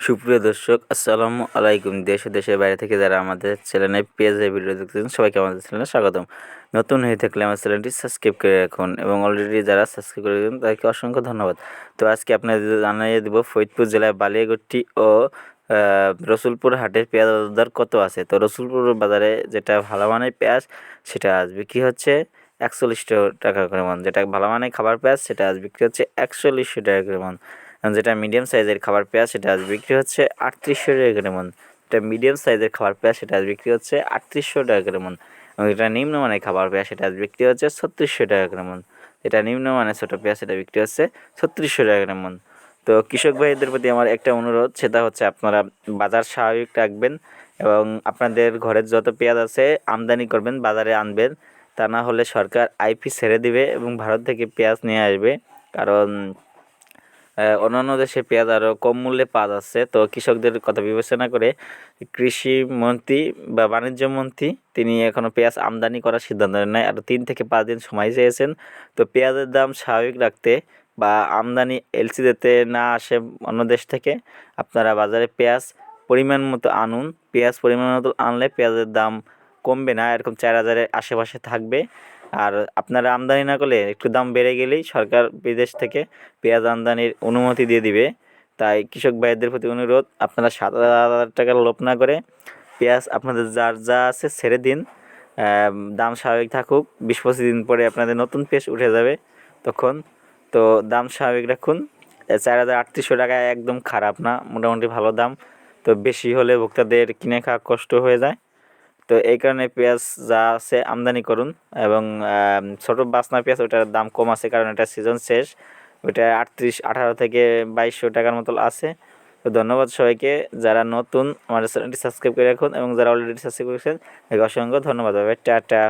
সুপ্রিয় দর্শক, আসসালামু আলাইকুম। দেশ ও দেশের বাইরে থেকে যারা আমাদের চ্যানেলে পেজে ভিডিও দেখতেছেন, সবাইকে আমাদের চ্যানেলে স্বাগতম। নতুন হয়ে থাকলে আমার চ্যানেলটি সাবস্ক্রাইব করে রাখুন এবং অলরেডি যারা সাবস্ক্রাইব করে দিন তাদেরকে অসংখ্য ধন্যবাদ। তো আজকে আপনাদের জানিয়ে দেব ফরিদপুর জেলায় বালিয়াগট্টি ও রসুলপুর হাটের পেঁয়াজ দর কত আছে। তো রসুলপুর বাজারে যেটা ভালো মানের পেঁয়াজ সেটা আজ বিক্রি হচ্ছে 41 টাকা করে মন। যেটা ভালো মানের খাবার পেঁয়াজ সেটা আজ বিক্রি হচ্ছে 4100 টাকা করে মন। যেটা মিডিয়াম সাইজের খাবার পেঁয়াজ সেটা আজ বিক্রি হচ্ছে 3800 টাকা করে মন। যেটা মিডিয়াম সাইজের খাবার পেঁয়াজ সেটা আজ বিক্রি হচ্ছে 3800 টাকা করে মন। এবং যেটা নিম্নমানের খাবার পেঁয়াজ সেটা আজ বিক্রি হচ্ছে 3600 টাকা করে মন। যেটা নিম্নমানের ছোটো পেঁয়াজ সেটা বিক্রি হচ্ছে 3600 টাকা করে মন। তো কৃষক ভাইদের প্রতি আমার একটা অনুরোধ, সেটা হচ্ছে আপনারা বাজার স্বাভাবিক রাখবেন এবং আপনাদের ঘরের যত পেঁয়াজ আছে আমদানি করবেন, বাজারে আনবেন। তা না হলে সরকার আইপি ছেড়ে দিবে এবং ভারত থেকে পেঁয়াজ নিয়ে আসবে। কারণ অন্যান্য দেশে পেঁয়াজ আরও কম মূল্যে পাওয়া যাচ্ছে। তো কৃষকদের কথা বিবেচনা করে কৃষি মন্ত্রী বা বাণিজ্য মন্ত্রী তিনি এখনও পেঁয়াজ আমদানি করার সিদ্ধান্ত নেয়, আরও 3 থেকে 5 দিন সময় চেয়েছেন। তো পেঁয়াজের দাম স্বাভাবিক রাখতে বা আমদানি এলসি যাতে না আসে অন্য দেশ থেকে, আপনারা বাজারে পেঁয়াজ পরিমাণ মতো আনুন। পেঁয়াজ পরিমাণ মতো আনলে পেঁয়াজের দাম কমবে না, এরকম 4000-এর আশেপাশে থাকবে। আর আপনারা আমদানি না করলে একটু দাম বেড়ে গেলেই সরকার বিদেশ থেকে পেঁয়াজ আমদানির অনুমতি দিয়ে দিবে। তাই কৃষক ভাইদের প্রতি অনুরোধ, আপনারা 7000 টাকার লোভ না করে পেঁয়াজ আপনাদের যার যা আছে ছেড়ে দিন। দাম স্বাভাবিক থাকুক, 20-25 দিন পরে আপনাদের নতুন পেঁয়াজ উঠে যাবে তখন। তো দাম স্বাভাবিক রাখুন। 4800 টাকা একদম খারাপ না, মোটামুটি ভালো দাম। তো বেশি হলে ভোক্তাদের কিনে খাওয়া কষ্ট হয়ে যায়। তো এই কারণে পেঁয়াজ যা আছে আমদানি করুন। এবং ছোটো বাসনা পেঁয়াজ ওটার দাম কম আছে, কারণ এটা সিজন শেষ। ওইটা 18 থেকে 2200 টাকার মতো আছে। তো ধন্যবাদ সবাইকে। যারা নতুন আমাদের চ্যানেলটি সাবস্ক্রাইব করে রাখুন এবং যারা অলরেডি সাবস্ক্রাইব করেছেন তাদেরকে অসংখ্য ধন্যবাদ। টাটা।